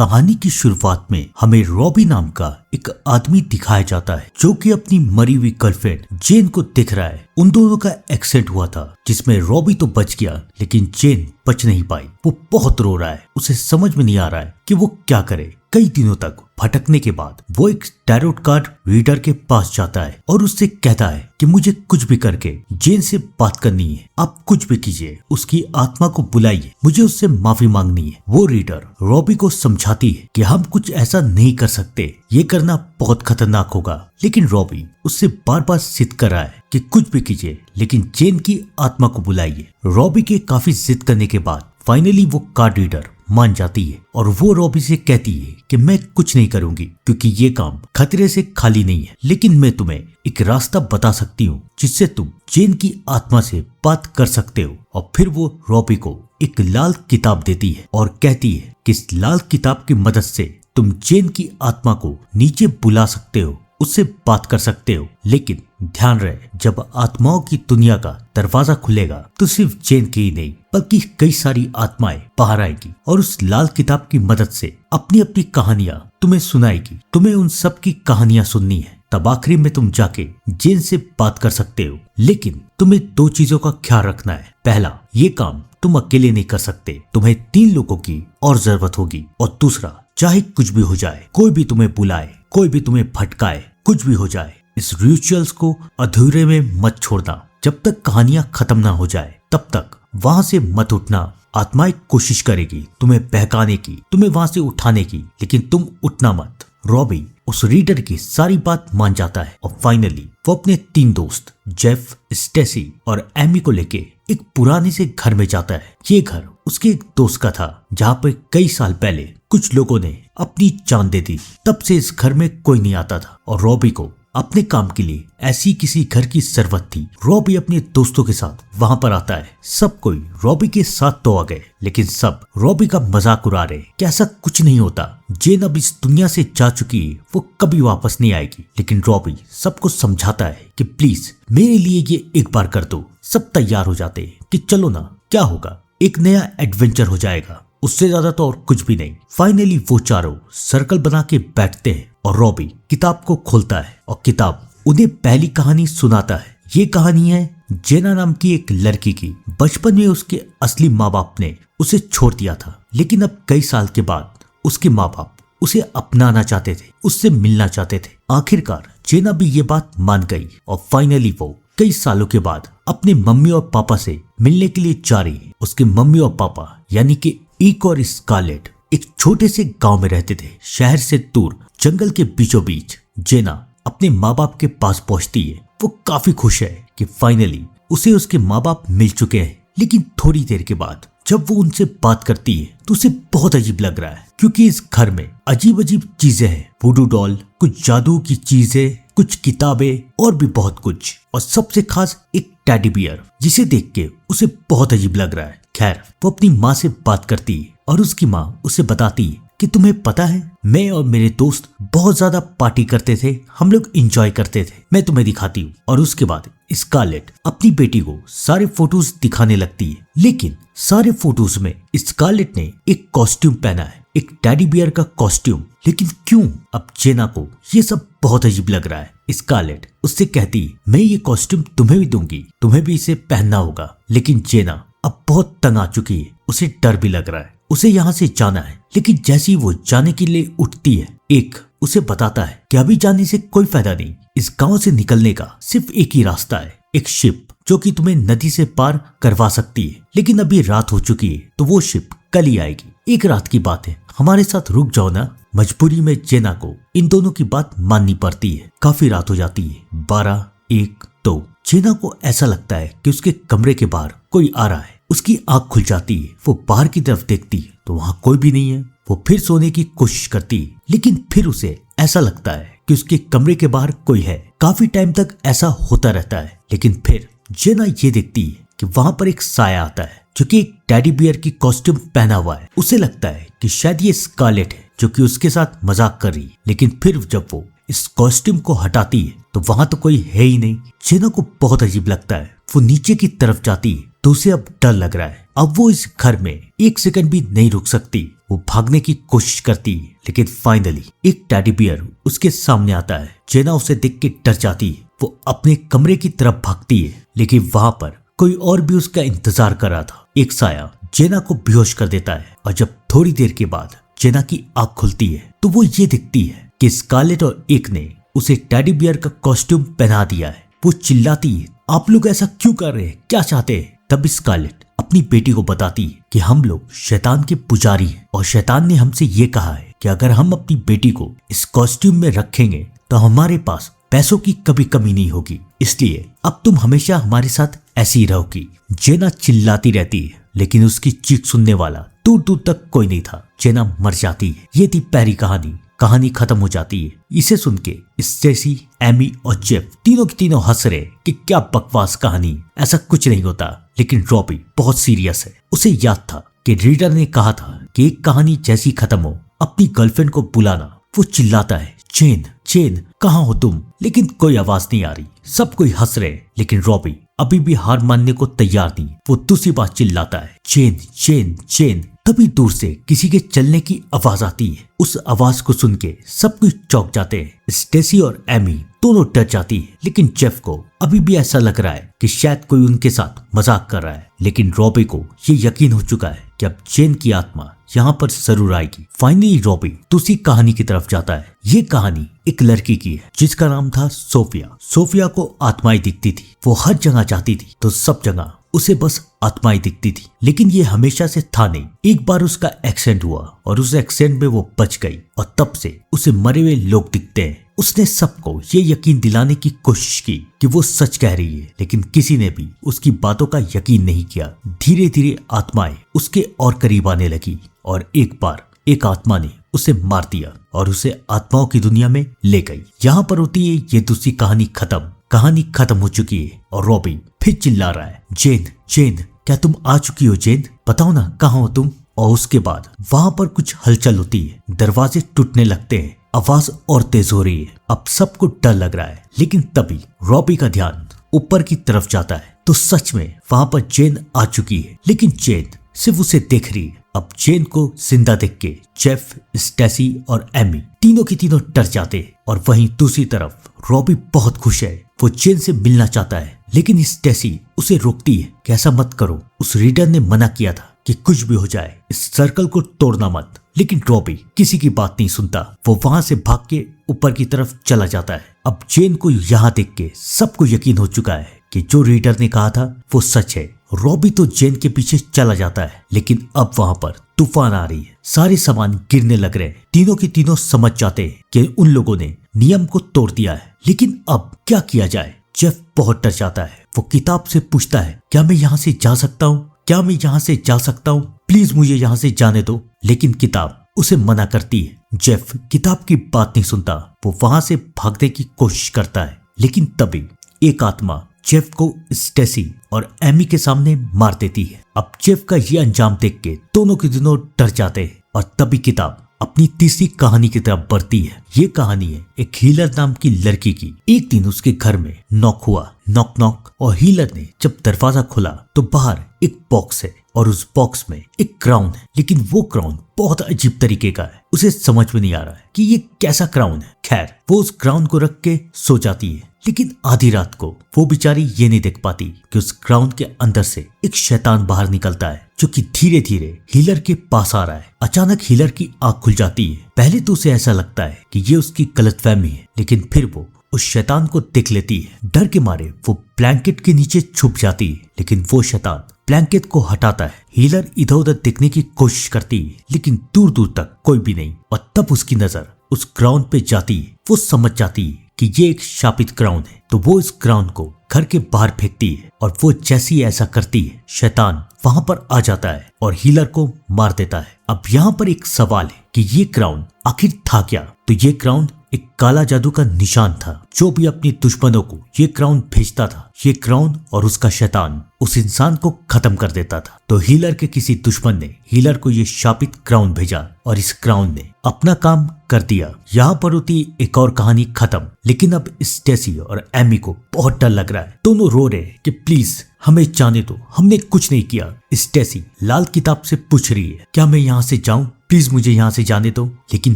कहानी की शुरुआत में हमें रॉबी नाम का एक आदमी दिखाया जाता है जो कि अपनी मरी हुई गर्लफ्रेंड जेन को दिख रहा है। उन दोनों का एक्सीडेंट हुआ था जिसमें रॉबी तो बच गया लेकिन जेन बच नहीं पाई। वो बहुत रो रहा है, उसे समझ में नहीं आ रहा है कि वो क्या करे। कई दिनों तक भटकने के बाद वो एक टैरोट कार्ड रीडर के पास जाता है और उससे कहता है कि मुझे कुछ भी करके जेन से बात करनी है, आप कुछ भी कीजिए, उसकी आत्मा को बुलाइए, मुझे उससे माफी मांगनी है। वो रीडर रॉबी को समझाती है कि हम कुछ ऐसा नहीं कर सकते, ये करना बहुत खतरनाक होगा, लेकिन रॉबी उससे बार बार जिद कर रहा है कि कुछ भी कीजिए लेकिन जेन की आत्मा को बुलाइए। रॉबी के काफी जिद करने के बाद फाइनली वो कार्ड रीडर मान जाती है और वो रॉबी से कहती है कि मैं कुछ नहीं करूंगी क्योंकि ये काम खतरे से खाली नहीं है, लेकिन मैं तुम्हें एक रास्ता बता सकती हूँ जिससे तुम जेन की आत्मा से बात कर सकते हो। और फिर वो रॉबी को एक लाल किताब देती है और कहती है कि इस लाल किताब की मदद से तुम जेन की आत्मा को नीचे बुला सकते हो, उससे बात कर सकते हो। लेकिन ध्यान रहे, जब आत्माओं की दुनिया का दरवाजा खुलेगा तो सिर्फ जेन की ही नहीं बल्कि कई सारी आत्माएं बाहर आएगी और उस लाल किताब की मदद से अपनी अपनी कहानियां तुम्हें सुनाएगी। तुम्हें उन सब की कहानियां सुननी है, तब आखिरी में तुम जाके जेन से बात कर सकते हो। लेकिन तुम्हें दो चीजों का ख्याल रखना है। पहला, ये काम तुम अकेले नहीं कर सकते, तुम्हें 3 लोगों की और जरूरत होगी। और दूसरा, चाहे कुछ भी हो जाए, कोई भी तुम्हें बुलाए, कोई भी तुम्हें भटकाए, कुछ भी हो जाए, इस रिचुअल्स को अधूरे में मत छोड़ना। जब तक कहानियां खत्म ना हो जाए तब तक वहां से मत उठना। आत्माएं कोशिश करेगी तुम्हें बहकाने की, तुम्हें वहां से उठाने की, लेकिन तुम उठना मत। रॉबी उस रीडर की सारी बात मान जाता है और फाइनली वो अपने 3 दोस्त जेफ, स्टेसी और एमी को लेके एक पुराने से घर में जाता है। ये घर उसके एक दोस्त का था जहाँ पे कई साल पहले कुछ लोगों ने अपनी जान दे दी। तब से इस घर में कोई नहीं आता था और रॉबी को अपने काम के लिए ऐसी किसी घर की जरूरत थी। रॉबी अपने दोस्तों के साथ वहां पर आता है। सब कोई रॉबी के साथ तो आ गए लेकिन सब रॉबी का मजाक उड़ा रहे कि ऐसा कुछ नहीं होता, जेन अब इस दुनिया से जा चुकी है, वो कभी वापस नहीं आएगी। लेकिन रॉबी सबको समझाता है कि प्लीज मेरे लिए ये एक बार कर दो। सब तैयार हो जाते हैं कि चलो ना, क्या होगा, एक नया एडवेंचर हो जाएगा, उससे ज्यादा तो और कुछ भी नहीं। फाइनली वो चारों सर्कल बना के बैठते हैं और रॉबी किताब को खोलता है और किताब उन्हें पहली कहानी सुनाता है। ये कहानी है जेना नाम की एक लड़की की। बचपन में उसके असली माँ बाप ने उसे छोड़ दिया था, लेकिन अब कई साल के बाद उसके माँ बाप उसे अपनाना चाहते थे, उससे मिलना चाहते थे। आखिरकार जेना भी ये बात मान गई और फाइनली वो कई सालों के बाद अपने मम्मी और पापा से मिलने के लिए जा रही है। उसके मम्मी और पापा यानी कि ईक और स्कारलेट एक छोटे से गांव में रहते थे, शहर से दूर जंगल के बीचों बीच। जेना अपने माँ बाप के पास पहुंचती है। वो काफी खुश है कि फाइनली उसे उसके माँ बाप मिल चुके हैं। लेकिन थोड़ी देर के बाद जब वो उनसे बात करती है तो उसे बहुत अजीब लग रहा है क्योंकि इस घर में अजीब अजीब चीजें हैं। वुडू डॉल, कुछ जादू की चीजें, कुछ किताबें और भी बहुत कुछ, और सबसे खास एक टेडी बियर जिसे देख के उसे बहुत अजीब लग रहा है। खैर, वो अपनी माँ से बात करती है और उसकी माँ उसे बताती है कि तुम्हें पता है, मैं और मेरे दोस्त बहुत ज्यादा पार्टी करते थे, हम लोग एंजॉय करते थे, मैं तुम्हें दिखाती हूँ। और उसके बाद स्कारलेट अपनी बेटी को सारे फोटोज दिखाने लगती है। लेकिन सारे फोटोज में स्कारलेट ने एक कॉस्ट्यूम पहना है, एक टेडी बियर का कॉस्ट्यूम। लेकिन क्यों? अब जेना को ये सब बहुत अजीब लग रहा है। स्कारलेट उससे कहती है, मैं ये कॉस्ट्यूम तुम्हें भी दूंगी, तुम्हें भी इसे पहनना होगा। लेकिन जेना अब बहुत तंग आ चुकी है, उसे डर भी लग रहा है, उसे यहाँ से जाना है। लेकिन जैसे ही वो जाने के लिए उठती है, एक उसे बताता है कि अभी जाने से कोई फायदा नहीं, इस गांव से निकलने का सिर्फ एक ही रास्ता है, एक शिप जो कि तुम्हें नदी से पार करवा सकती है। लेकिन अभी रात हो चुकी है तो वो शिप कल ही आएगी। एक रात की बात है, हमारे साथ रुक जाओ ना। मजबूरी में जेना को इन दोनों की बात माननी पड़ती है। काफी रात हो जाती है, 12, 1, 2। जेना को ऐसा लगता है कि उसके कमरे के बाहर कोई आ रहा है। उसकी आंख खुल जाती है, वो बाहर की तरफ देखती है तो वहां कोई भी नहीं है। वो फिर सोने की कोशिश करती है, लेकिन फिर उसे ऐसा लगता है कि उसके कमरे के बाहर कोई है। काफी टाइम तक ऐसा होता रहता है, लेकिन फिर जेना ये देखती है कि वहां पर एक साया आता है जो कि एक टेडी बियर की कॉस्ट्यूम पहना हुआ है। उसे लगता है कि शायद ये स्कारलेट है जो कि उसके साथ मजाक कर रही है। लेकिन फिर जब वो इस कॉस्ट्यूम को हटाती है तो वहां तो कोई है ही नहीं। जेना को बहुत अजीब लगता है। वो नीचे की तरफ जाती है तो उसे अब डर लग रहा है अब वो इस घर में एक सेकंड भी नहीं रुक सकती। वो भागने की कोशिश करती है, लेकिन फाइनली एक टेडी बियर उसके सामने आता है। जेना उसे देख के डर जाती है। वो अपने कमरे की तरफ भागती है, लेकिन वहां पर कोई और भी उसका इंतजार कर रहा था। एक साया जेना को बेहोश कर देता है और जब थोड़ी देर के बाद जेना की आंख खुलती है तो वो ये दिखती है कि स्कारलेट और एक ने उसे टेडी बियर का कॉस्ट्यूम पहना दिया है। वो चिल्लाती है, आप लोग ऐसा क्यों कर रहे हैं, क्या चाहते हैं? तब स्कारलेट अपनी बेटी को बताती है कि हम लोग शैतान के पुजारी हैं और शैतान ने हमसे ये कहा है कि अगर हम अपनी बेटी को इस कॉस्ट्यूम में रखेंगे तो हमारे पास पैसों की कभी कमी नहीं होगी, इसलिए अब तुम हमेशा हमारे साथ ऐसी ही रहोगी। जेना चिल्लाती रहती है, लेकिन उसकी चीख सुनने वाला दूर दूर तक कोई नहीं था। जेना मर जाती है। ये थी पहली कहानी। कहानी खत्म हो जाती है। इसे सुन के स्टेसी, एमी और जेफ तीनों के तीनों हंस रहे कि क्या बकवास कहानी, ऐसा कुछ नहीं होता। लेकिन रॉबी बहुत सीरियस है। उसे याद था कि रीडर ने कहा था कि एक कहानी जैसी खत्म हो अपनी गर्लफ्रेंड को बुलाना। वो चिल्लाता है, चेन चेन कहाँ हो तुम? लेकिन कोई आवाज नहीं आ रही। सब कोई हंस रहे, लेकिन रॉबी अभी भी हार मानने को तैयार नहीं। वो दूसरी बार चिल्लाता है, चेन चेन चेन। तभी दूर से किसी के चलने की आवाज आती है। उस आवाज को सुन के सब कुछ चौंक जाते हैं। स्टेसी और एमी दोनों डर जाती है, लेकिन जेफ को अभी भी ऐसा लग रहा है कि शायद कोई उनके साथ मजाक कर रहा है। लेकिन रॉबी को ये यकीन हो चुका है कि अब जेन की आत्मा यहाँ पर जरूर आएगी। फाइनली रॉबी दूसरी कहानी की तरफ जाता है। ये कहानी एक लड़की की है जिसका नाम था सोफिया। सोफिया को आत्माएं दिखती थी। वो हर जगह जाती थी तो सब जगह उसे बस आत्माएं दिखती थी, लेकिन ये हमेशा से था नहीं। एक बार उसका एक्सीडेंट हुआ और उस एक्सीडेंट में वो बच गई और तब से उसे मरे हुए लोग दिखते हैं। उसने सबको ये यकीन दिलाने की कोशिश की कि वो सच कह रही है, लेकिन किसी ने भी उसकी बातों का यकीन नहीं किया। धीरे धीरे आत्माएं उसके और करीब आने लगी और एक बार एक आत्मा ने उसे मार दिया और उसे आत्माओं की दुनिया में ले गई। यहाँ पर होती है ये दूसरी कहानी खत्म। कहानी खत्म हो चुकी है और रॉबी फिर चिल्ला रहा है, जेन जेन क्या तुम आ चुकी हो? जेन बताओ ना, कहाँ हो तुम? और उसके बाद वहां पर कुछ हलचल होती है। दरवाजे टूटने लगते हैं। आवाज और तेज हो रही है। अब सबको डर लग रहा है, लेकिन तभी रॉबी का ध्यान ऊपर की तरफ जाता है तो सच में वहां पर जेन आ चुकी है। लेकिन जेन सिर्फ उसे देख रही है। अब जेन को जिंदा देख के जेफ, स्टेसी और एमी तीनों की तीनों डर जाते हैं और वहीं दूसरी तरफ रॉबी बहुत खुश है। वो जेन से मिलना चाहता है, लेकिन स्टेसी उसे रोकती है कि ऐसा मत करो। उस रीडर ने मना किया था कि कुछ भी हो जाए इस सर्कल को तोड़ना मत। लेकिन रॉबी किसी की बात नहीं सुनता। वो वहां से भाग के ऊपर की तरफ चला जाता है। अब जेन को यहाँ देख के सबको यकीन हो चुका है कि जो रीडर ने कहा था वो सच है। रॉबी तो जेन के पीछे चला जाता है, लेकिन अब वहां पर तूफान आ रही है। सारे सामान गिरने लग रहे हैं। तीनों की तीनों समझ जाते हैं कि उन लोगों ने नियम को तोड़ दिया है, लेकिन अब क्या किया जाए? जेफ बहुत डर जाता है। वो किताब से पूछता है, क्या मैं यहाँ से जा सकता हूँ? क्या मैं यहाँ से जा सकता हूँ? प्लीज मुझे यहाँ से जाने दो। लेकिन किताब उसे मना करती है। जेफ किताब की बात नहीं सुनता। वो वहां से भागने की कोशिश करता है, लेकिन तभी एक आत्मा जेफ को स्टेसी और एमी के सामने मार देती है। अब जेफ का ये अंजाम देख के दोनों के दोनों डर जाते हैं और तभी किताब अपनी तीसरी कहानी की तरफ बढ़ती है। ये कहानी है एक हीलर नाम की लड़की की। एक दिन उसके घर में नॉक हुआ, नॉक नॉक, और हीलर ने जब दरवाजा खोला तो बाहर एक बॉक्स है और उस बॉक्स में एक क्राउन है, लेकिन वो क्राउन बहुत अजीब तरीके का है। उसे समझ में नहीं आ रहा है कि ये कैसा क्राउन है। खैर वो उस क्राउन को रख के सो जाती है, लेकिन आधी रात को वो बेचारी ये नहीं देख पाती कि उस क्राउन के अंदर से एक शैतान बाहर निकलता है, जो कि धीरे धीरे हीलर के पास आ रहा है। अचानक हीलर की आंख खुल जाती है। पहले तो उसे ऐसा लगता है कि ये उसकी गलतफहमी है, लेकिन फिर वो उस शैतान को देख लेती है। डर के मारे वो ब्लैंकेट के नीचे छुप जाती है, लेकिन वो शैतान ब्लैंकेट को हटाता है। हीलर इधर उधर देखने की कोशिश करती है, लेकिन दूर दूर तक कोई भी नहीं। और तब उसकी नजर उस क्राउन पे जाती है। वो समझ जाती है कि ये एक शापित क्राउन है, तो वो इस क्राउन को घर के बाहर फेंकती है। और वो जैसी ऐसा करती है, शैतान वहां पर आ जाता है और हीलर को मार देता है। अब यहाँ पर एक सवाल है कि ये क्राउन आखिर था क्या? तो ये क्राउन एक काला जादू का निशान था। जो भी अपने दुश्मनों को ये क्राउन भेजता था, ये क्राउन और उसका शैतान उस इंसान को खत्म कर देता था। तो हीलर के किसी दुश्मन ने हीलर को ये शापित क्राउन भेजा और इस क्राउन ने अपना काम कर दिया। यहाँ पर होती एक और कहानी खत्म। लेकिन अब स्टेसी और एमी को बहुत डर लग रहा है। दोनों रो रहे हैं कि प्लीज हमें जाने दो, हमने कुछ नहीं किया। स्टेसी लाल किताब से पूछ रही है, क्या मैं यहाँ से जाऊं? प्लीज मुझे यहाँ से जाने दो। लेकिन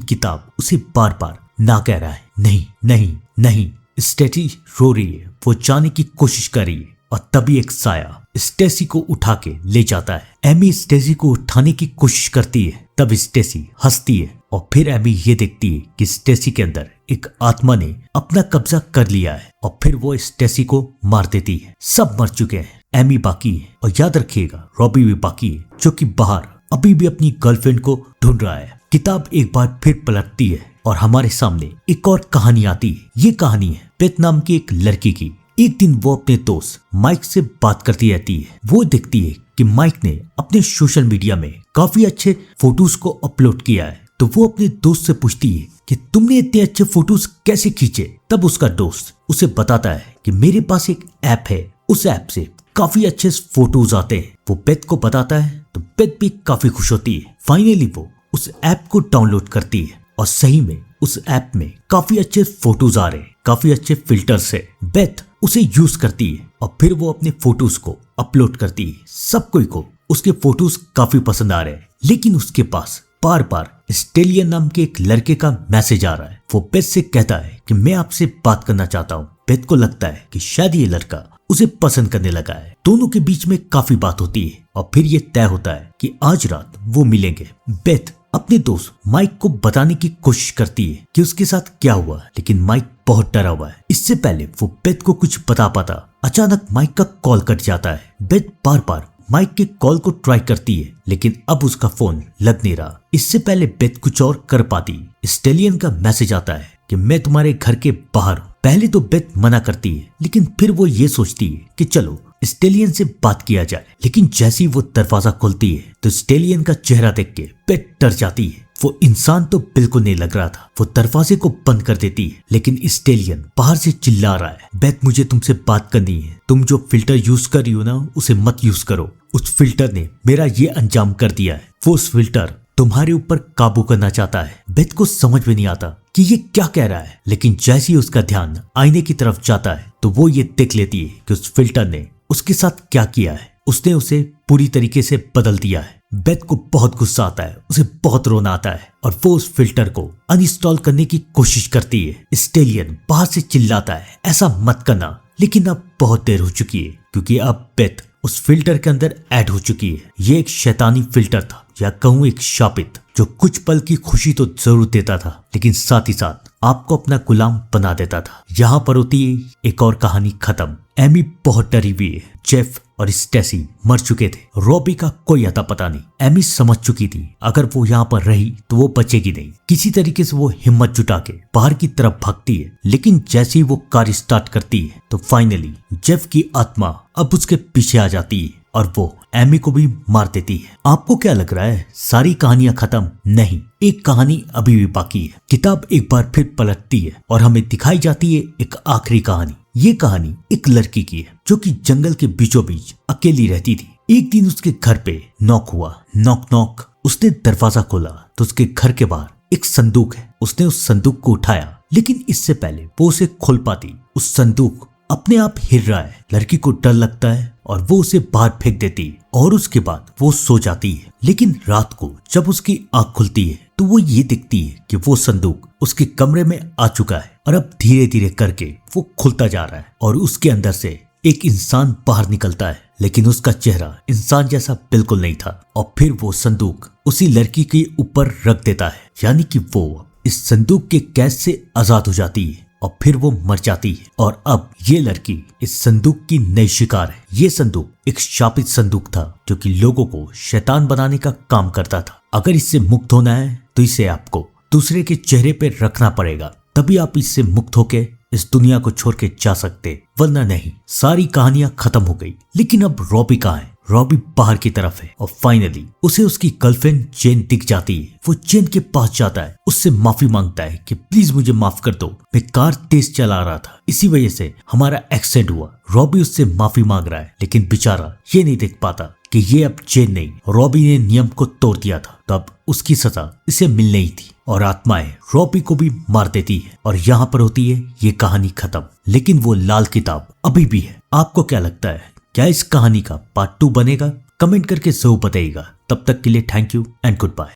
किताब उसे बार बार ना कह रहा है, नहीं नहीं नहीं। स्टेसी रो रही है, वो जाने की कोशिश कर रही है और तभी एक साया स्टेसी को उठा के ले जाता है। एमी स्टेसी को उठाने की कोशिश करती है, तब स्टेसी हंसती है और फिर एमी ये देखती है कि स्टेसी के अंदर एक आत्मा ने अपना कब्जा कर लिया है और फिर वो स्टेसी को मार देती है। सब मर चुके हैं, एमी बाकी है और याद रखिएगा रॉबी भी बाकी है, जो कि बाहर अभी भी अपनी गर्लफ्रेंड को ढूंढ रहा है। किताब एक बार फिर पलटती है और हमारे सामने एक और कहानी आती है। ये कहानी है बेथ नाम की एक लड़की की। एक दिन वो अपने दोस्त माइक से बात करती रहती है। वो देखती है कि माइक ने अपने सोशल मीडिया में काफी अच्छे फोटोज को अपलोड किया है। तो वो अपने दोस्त से पूछती है कि तुमने इतने अच्छे फोटोज कैसे खींचे? तब उसका दोस्त उसे बताता है कि मेरे पास एक ऐप है, उस ऐप से काफी अच्छे फोटोज आते हैं। वो बेथ को बताता है तो बेथ भी काफी खुश होती है। फाइनली वो उस ऐप को डाउनलोड करती है और सही में उस ऐप में काफी अच्छे फोटोज आ रहे हैं, काफी अच्छे फिल्टर्स है। बेथ उसे यूज करती है और फिर वो अपने फोटोज को अपलोड करती है। सब कोई को उसके फोटोज काफी पसंद आ रहे हैं। लेकिन उसके पास बार बार स्टेलियन नाम के एक लड़के का मैसेज आ रहा है। वो बेथ से कहता है कि मैं आपसे बात करना चाहता हूँ। बेथ को लगता है कि शायद ये लड़का उसे पसंद करने लगा है। दोनों के बीच में काफी बात होती है और फिर ये तय होता है कि आज रात वो मिलेंगे। बेथ अपने दोस्त माइक को बताने की कोशिश करती है कि उसके साथ क्या हुआ, लेकिन माइक बहुत डरा हुआ है। इससे पहले वो बेथ को कुछ बता पाता, अचानक माइक का कॉल कट जाता है। बेथ बार बार माइक के कॉल को ट्राई करती है, लेकिन अब उसका फोन लग नहीं रहा। इससे पहले बेथ कुछ और कर पाती, स्टेलियन का मैसेज आता है कि मैं तुम्हारे घर के बाहर हूँ। पहले तो बेथ मना करती है, लेकिन फिर वो ये सोचती है कि चलो स्टेलियन से बात किया जाए। लेकिन जैसे ही वो दरवाजा खोलती है तो स्टेलियन का चेहरा देख के बेथ डर जाती है। वो इंसान तो बिल्कुल नहीं लग रहा था। वो दरवाजे को बंद कर देती है, लेकिन स्टेलियन बाहर से चिल्ला रहा है, बेथ मुझे तुमसे बात करनी है। तुम जो फिल्टर यूज कर रही हो ना, उसे मत यूज करो। उस फिल्टर ने मेरा ये अंजाम कर दिया है। वो उस फिल्टर तुम्हारे ऊपर काबू करना चाहता है। बेथ को समझ में नहीं आता कि ये क्या कह रहा है, लेकिन जैसे ही उसका ध्यान आईने की तरफ जाता है तो वो ये देख लेती है कि उस फिल्टर ने उसके साथ क्या किया है। उसने उसे पूरी तरीके से बदल दिया है। बेथ को बहुत गुस्सा आता है, उसे बहुत रोना आता है और वो उस फिल्टर को अनइंस्टॉल करने की कोशिश करती है। स्टेलियन बाहर से चिल्लाता है, ऐसा मत करना। लेकिन अब बहुत देर हो चुकी है, क्योंकि अब बेथ उस फिल्टर के अंदर ऐड हो चुकी है। ये एक शैतानी फिल्टर था, या कहूँ एक शापित, जो कुछ पल की खुशी तो जरूर देता था, लेकिन साथ ही साथ आपको अपना गुलाम बना देता था। यहाँ पर होती है एक और कहानी खत्म। एमी बहुत डरी हुई है। जेफ और स्टेसी मर चुके थे। रॉबी का कोई अता पता नहीं। एमी समझ चुकी थी अगर वो यहाँ पर रही तो वो बचेगी नहीं। किसी तरीके से वो हिम्मत जुटा के बाहर की तरफ भागती है, लेकिन जैसे ही वो कार स्टार्ट करती है तो फाइनली जेफ की आत्मा अब उसके पीछे आ जाती है और वो एमी को भी मार देती है। आपको क्या लग रहा है सारी कहानियां खत्म? नहीं, एक कहानी अभी भी बाकी है। किताब एक बार फिर पलटती है और हमें दिखाई जाती है एक आखिरी कहानी। ये कहानी एक लड़की की है जो कि जंगल के बीचों बीच अकेली रहती थी। एक दिन उसके घर पे नॉक हुआ। Knock knock. उसने दरवाजा खोला तो उसके घर के बाहर एक संदूक है। उसने उस संदूक को उठाया, लेकिन इससे पहले वो उसे खोल पाती, उस संदूक अपने आप हिल रहा है। लड़की को डर लगता है और वो उसे बाहर फेंक देती है और उसके बाद वो सो जाती है। लेकिन रात को जब उसकी आंख खुलती है तो वो ये दिखती है कि वो संदूक उसके कमरे में आ चुका है और अब धीरे धीरे करके वो खुलता जा रहा है और उसके अंदर से एक इंसान बाहर निकलता है, लेकिन उसका चेहरा इंसान जैसा बिल्कुल नहीं था। और फिर वो संदूक उसी लड़की के ऊपर रख देता है, यानी कि वो इस संदूक के कैद से आजाद हो जाती है और फिर वो मर जाती है। और अब ये लड़की इस संदूक की नई शिकार है। ये संदूक एक शापित संदूक था जो कि लोगों को शैतान बनाने का काम करता था। अगर इससे मुक्त होना है तो इसे आपको दूसरे के चेहरे पे रखना पड़ेगा, तभी आप इससे मुक्त होके इस दुनिया को छोड़ के जा सकते, वरना नहीं। सारी कहानियां खत्म हो गई, लेकिन अब रॉबी कहाँ है? रॉबी बाहर की तरफ है और फाइनली उसे उसकी गर्लफ्रेंड जेन दिख जाती है। वो जेन के पास जाता है, उससे माफी मांगता है कि प्लीज मुझे माफ कर दो, मैं कार तेज चला रहा था, इसी वजह से हमारा एक्सीडेंट हुआ। रॉबी उससे माफी मांग रहा है, लेकिन बेचारा ये नहीं देख पाता कि ये अब जेन नहीं, रॉबी ने नियम को तोड़ दिया था, तो अब उसकी सजा इसे मिलनी ही थी और आत्माएं रॉबी को भी मार देती है और यहाँ पर होती है ये कहानी खत्म। लेकिन वो लाल किताब अभी भी है। आपको क्या लगता है, क्या इस कहानी का पार्ट 2 बनेगा? कमेंट करके जरूर बताइएगा। तब तक के लिए thank you and good bye.